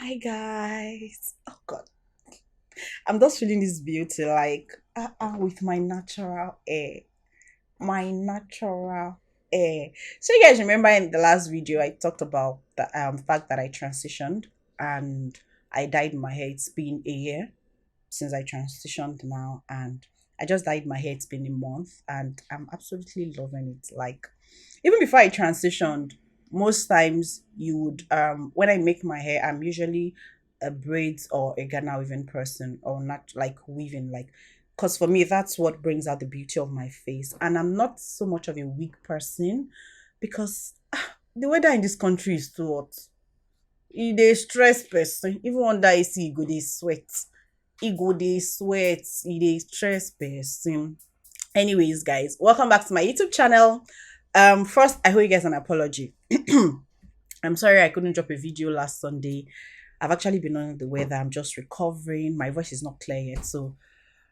Hi guys. Oh god. I'm just feeling this beauty like with my natural air. My natural air. So you guys remember in the last video I talked about the fact that I transitioned and I dyed my hair. It's been a year since I transitioned now and I just dyed my hair. It's been a month and I'm absolutely loving it. Like even before I transitioned, most times you would when I make my hair, I'm usually a braids or a Ghana weaving person or not like weaving like because for me that's what brings out the beauty of my face. And I'm not so much of a wig person because the weather in this country is too hot. They stress person. Even under AC, you go they sweat. He go dey sweat, he dey stress person. Anyways, guys, welcome back to my YouTube channel. First, I owe you guys an apology. I'm sorry I couldn't drop a video last Sunday. I've actually been under the weather. I'm just recovering. My voice is not clear yet, so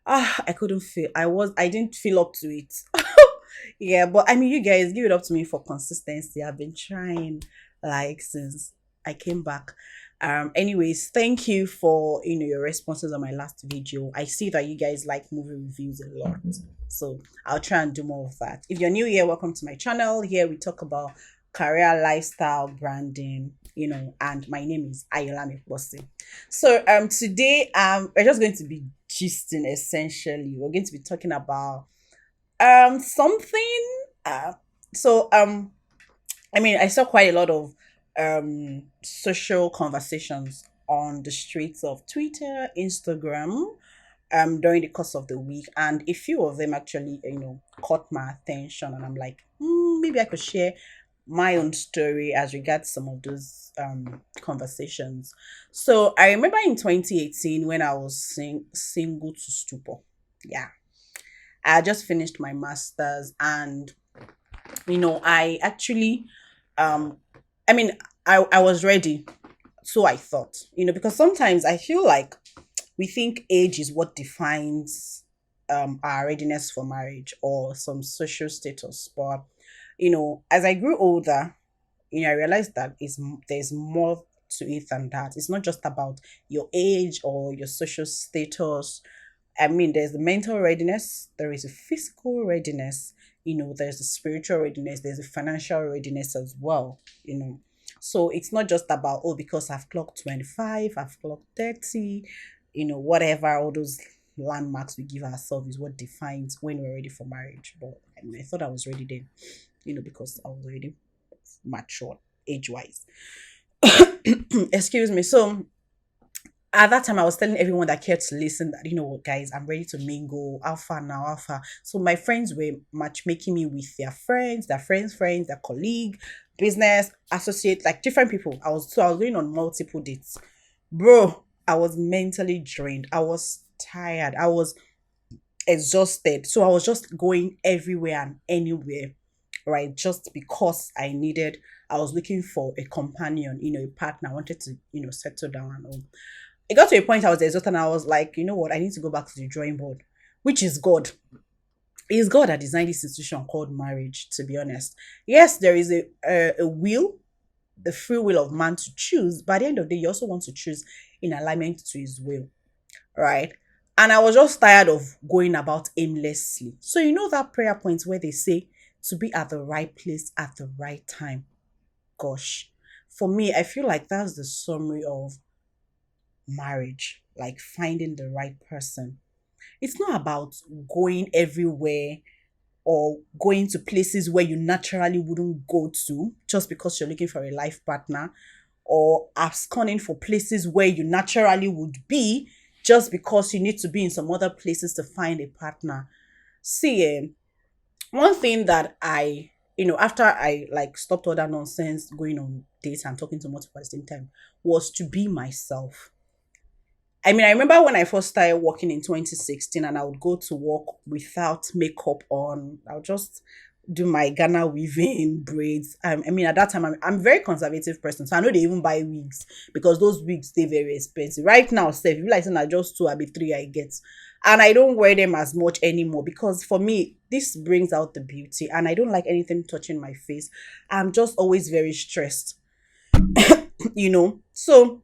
I couldn't feel. I didn't feel up to it. Yeah, but I mean, you guys give it up to me for consistency. I've been trying like since I came back. Anyways, thank you for your responses on my last video. I see that you guys like movie reviews a lot, so I'll try and do more of that. If you're new here, welcome to my channel. Here we talk about career, lifestyle, branding, and my name is Ayolami Bossy. So today we're just going to be gisting essentially. We're going to be talking about something so I mean, I saw quite a lot of social conversations on the streets of Twitter, Instagram, during the course of the week, and a few of them actually, caught my attention, and I'm like, maybe I could share my own story as regards some of those conversations. So I remember in 2018 when I was single to stupor. Yeah, I just finished my masters, and I actually um I mean, I was ready, so I thought, because sometimes I feel like we think age is what defines our readiness for marriage or some social status. But as I grew older, I realized that there's more to it than that. It's not just about your age or your social status. I mean, there's the mental readiness, there is a physical readiness, there's a spiritual readiness, there's a financial readiness as well, So it's not just about, oh, because I've clocked 25, I've clocked 30, whatever, all those landmarks we give ourselves is what defines when we're ready for marriage. But I mean, I thought I was ready then, because I was already mature age wise. Excuse me. So at that time I was telling everyone that cared to listen that, guys, I'm ready to mingle, alpha now, alpha. So my friends were matchmaking me with their friends, their colleague, business associate, like different people. I was going on multiple dates. Bro, I was mentally drained, I was tired, I was exhausted. So I was just going everywhere and anywhere, right? Just because I was looking for a companion, a partner. I wanted to, settle down and all. It got to a point I was exhausted and I was like, you know what, I need to go back to the drawing board, which is God. It's God that designed this institution called marriage, to be honest. Yes, there is a will, the free will of man to choose, but at the end of the day, you also want to choose in alignment to his will, right? And I was just tired of going about aimlessly. So, that prayer point where they say to be at the right place at the right time. Gosh, for me, I feel like that's the summary of marriage, like finding the right person. It's not about going everywhere or going to places where you naturally wouldn't go to just because you're looking for a life partner, or absconding for places where you naturally would be just because you need to be in some other places to find a partner. See, one thing that after I like stopped all that nonsense going on dates and talking to multiple at the same time was to be myself. I mean, I remember when I first started working in 2016 and I would go to work without makeup on. I would just do my Ghana weaving braids. I mean, at that time, I'm a very conservative person. So I know they even buy wigs because those wigs, stay very expensive. Right now, say, if you like, saying I just two, I be three, I get. And I don't wear them as much anymore because for me, this brings out the beauty and I don't like anything touching my face. I'm just always very stressed, So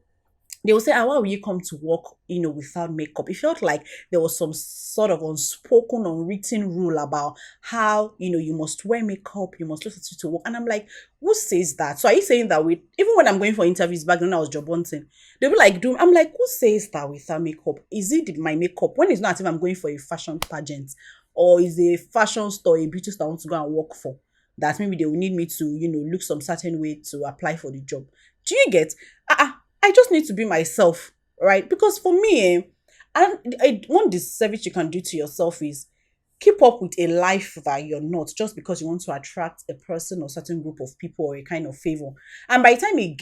they will say, ah, why will you come to work, without makeup? It felt like there was some sort of unspoken, unwritten rule about how, you must wear makeup, you must look at you to work. And I'm like, who says that? So are you saying that even when I'm going for interviews back then I was job hunting, they'll be like, I'm like, who says that without makeup? Is it my makeup? When it's not as if I'm going for a fashion pageant or is a fashion store, a beauty store I want to go and work for, that maybe they will need me to, look some certain way to apply for the job. Do you get? I just need to be myself, right? Because for me, one disservice you can do to yourself is keep up with a life that you're not just because you want to attract a person or certain group of people or a kind of favor. And by the time you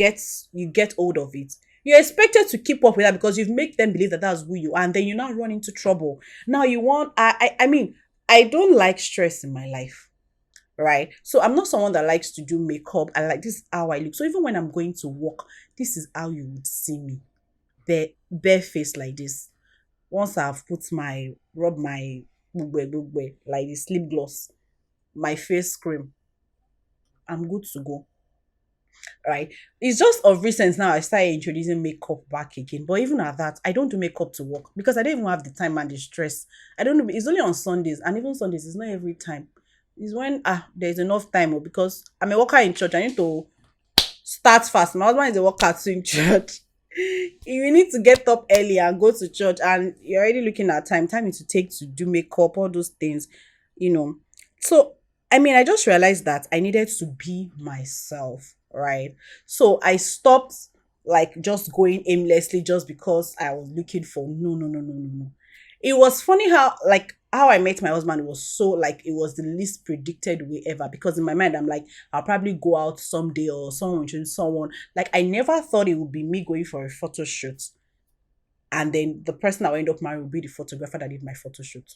get hold of it, you're expected to keep up with that because you've made them believe that that's who you are, and then you now run into trouble. Now you want, I mean, I don't like stress in my life, right? So I'm not someone that likes to do makeup. I like this is how I look. So even when I'm going to work, this is how you would see me, bare face like this. Once I've rub my bugbe, like this lip gloss, my face cream, I'm good to go, right? It's just of recent now I started introducing makeup back again. But even at that, I don't do makeup to work because I don't even have the time and the stress. I don't know. It's only on Sundays, and even Sundays is not every time. It's when there's enough time, because I'm a worker in church. I need to start fast. My husband is a worker too in church. You need to get up early and go to church, and you're already looking at time it to take to do makeup, all those things, you know. So I mean, I just realized that I needed to be myself, right? So I stopped like just going aimlessly just because I was looking for no, no, no, no, no, no. It was funny how I met my husband was so like it was the least predicted way ever, because in my mind I'm like, I'll probably go out someday or someone will introduce someone. Like I never thought it would be me going for a photo shoot and then the person I will end up marrying will be the photographer that did my photo shoot.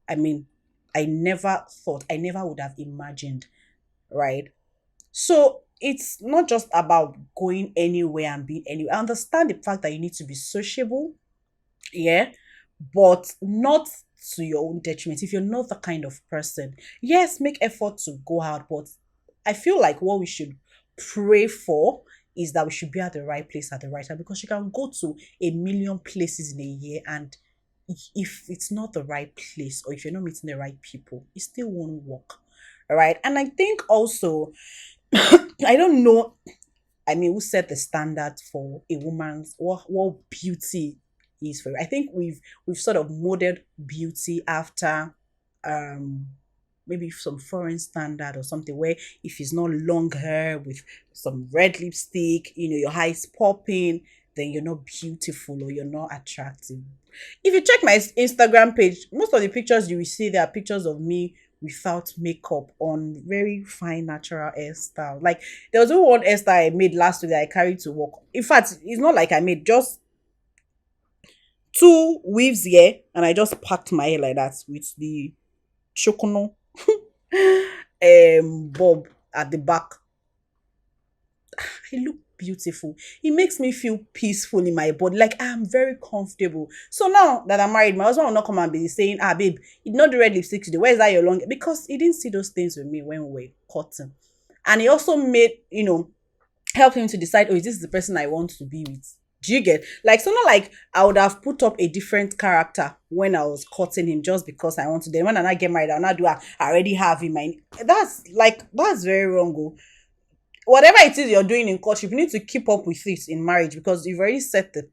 I mean, I never would have imagined, right? So it's not just about going anywhere and being anywhere. I understand the fact that you need to be sociable, yeah, but not to your own detriment. If you're not the kind of person, yes, make effort to go out, but I feel like what we should pray for is that we should be at the right place at the right time, because you can go to a million places in a year, and if it's not the right place or if you're not meeting the right people, it still won't work. All right. And I think also, I don't know, I mean, who set the standard for a woman's what beauty is for her? I think we've sort of modeled beauty after um maybe some foreign standard or something, where if it's not long hair with some red lipstick, your eyes popping, then you're not beautiful or you're not attractive. If you check my Instagram page, most of the pictures you will see there are pictures of me without makeup on very fine natural hairstyle. Like there was one hairstyle I made last week that I carried to work. In fact, it's not like I made just two weaves here and I just packed my hair like that with the chokono bob at the back. I look beautiful. It makes me feel peaceful in my body. Like I'm very comfortable. So now that I'm married, my husband will not come and be saying, babe, you did not do red lipstick today. Where is that your long? Because he didn't see those things with me when we were cutting. And he also made, help him to decide, oh, is this the person I want to be with? Do you get? Like, so not like I would have put up a different character when I was cutting him just because I want to. Then when I get married, I'll not do I already have in mind. That's very wrong. Oh. Whatever it is you're doing in courtship, you need to keep up with it in marriage, because you've already set the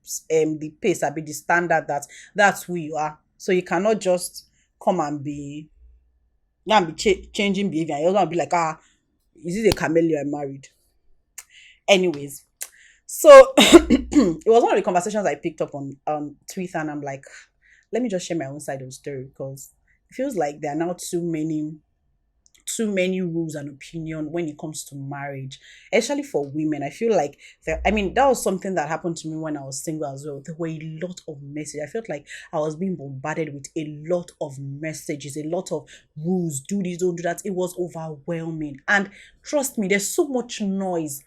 pace, be the standard that's who you are. So you cannot just come and be changing behavior. You're gonna be like, is it a chameleon I married? Anyways, so it was one of the conversations I picked up on Twitter, and I'm like, let me just share my own side of the story, because it feels like there are now too many rules and opinion when it comes to marriage, especially for women. I feel like that was something that happened to me when I was single as well. There were a lot of messages. I felt like I was being bombarded with a lot of messages, a lot of rules. Do this, don't do that. It was overwhelming. And trust me, there's so much noise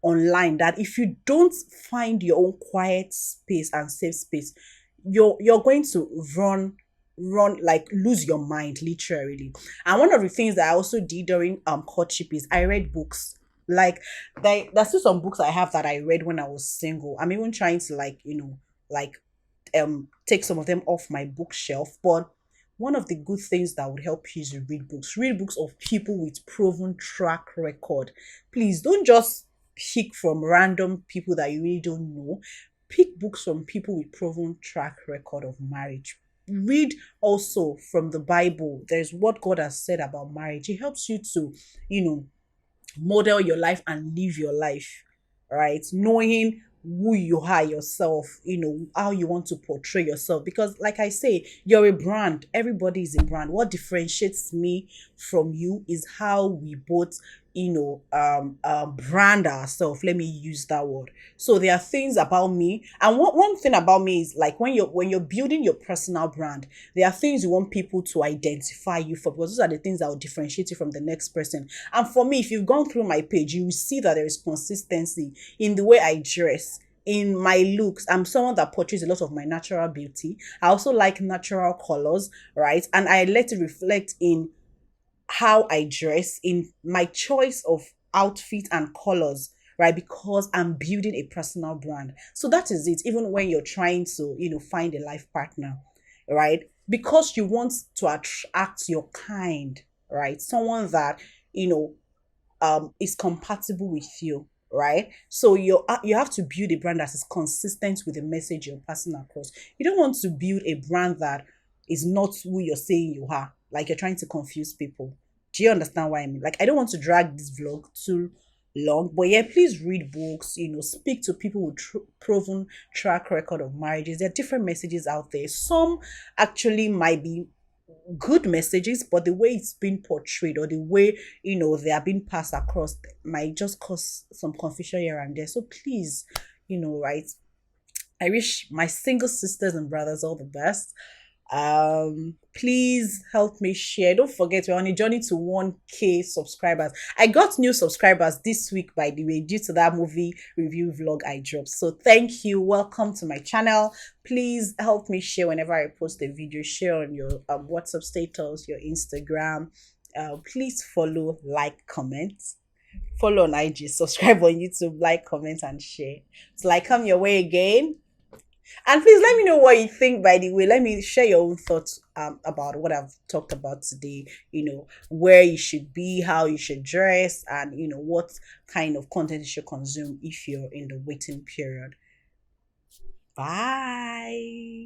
online that if you don't find your own quiet space and safe space, you're going to run like lose your mind literally. And one of the things that I also did during courtship is I read books. Like there's still some books I have that I read when I was single. I'm even trying to like, like take some of them off my bookshelf. But one of the good things that would help you is to read books. Read books of people with proven track record. Please don't just pick from random people that you really don't know. Pick books from people with proven track record of marriage. Read also from the Bible. There's what God has said about marriage. It helps you to, you know, model your life and live your life, right? Knowing who you are yourself, how you want to portray yourself. Because, like I say, you're a brand. Everybody is a brand. What differentiates me from you is how we both, brand ourselves. Let me use that word. So there are things about me, and one thing about me is like when you're building your personal brand, there are things you want people to identify you for, because those are the things that will differentiate you from the next person. And for me, if you've gone through my page, you will see that there is consistency in the way I dress, in my looks. I'm someone that portrays a lot of my natural beauty. I also like natural colors, right? And I let it reflect in how I dress, in my choice of outfit and colors, right? Because I'm building a personal brand. So that is it. Even when you're trying to, find a life partner, right? Because you want to attract your kind, right? Someone that, you know, is compatible with you, right? So you have to build a brand that is consistent with the message you're passing across. You don't want to build a brand that is not who you're saying you are, like you're trying to confuse people. Do you understand what I mean? Like, I don't want to drag this vlog too long, but yeah, please read books, speak to people with proven track record of marriages. There are different messages out there. Some actually might be good messages, but the way it's been portrayed, or the way they are being passed across, might just cause some confusion here and there. So please, right, I wish my single sisters and brothers all the best. Please help me share. Don't forget, we're on a journey to 1K subscribers. I got new subscribers this week, by the way, due to that movie review vlog I dropped. So thank you. Welcome to my channel. Please help me share whenever I post a video. Share on your WhatsApp status, your Instagram. Please follow, like, comment. Follow on IG, subscribe on YouTube, like, comment, and share. Till I come your way again. And please let me know what you think, by the way. Let me share your own thoughts about what I've talked about today. Where you should be, how you should dress, and, what kind of content you should consume if you're in the waiting period. Bye.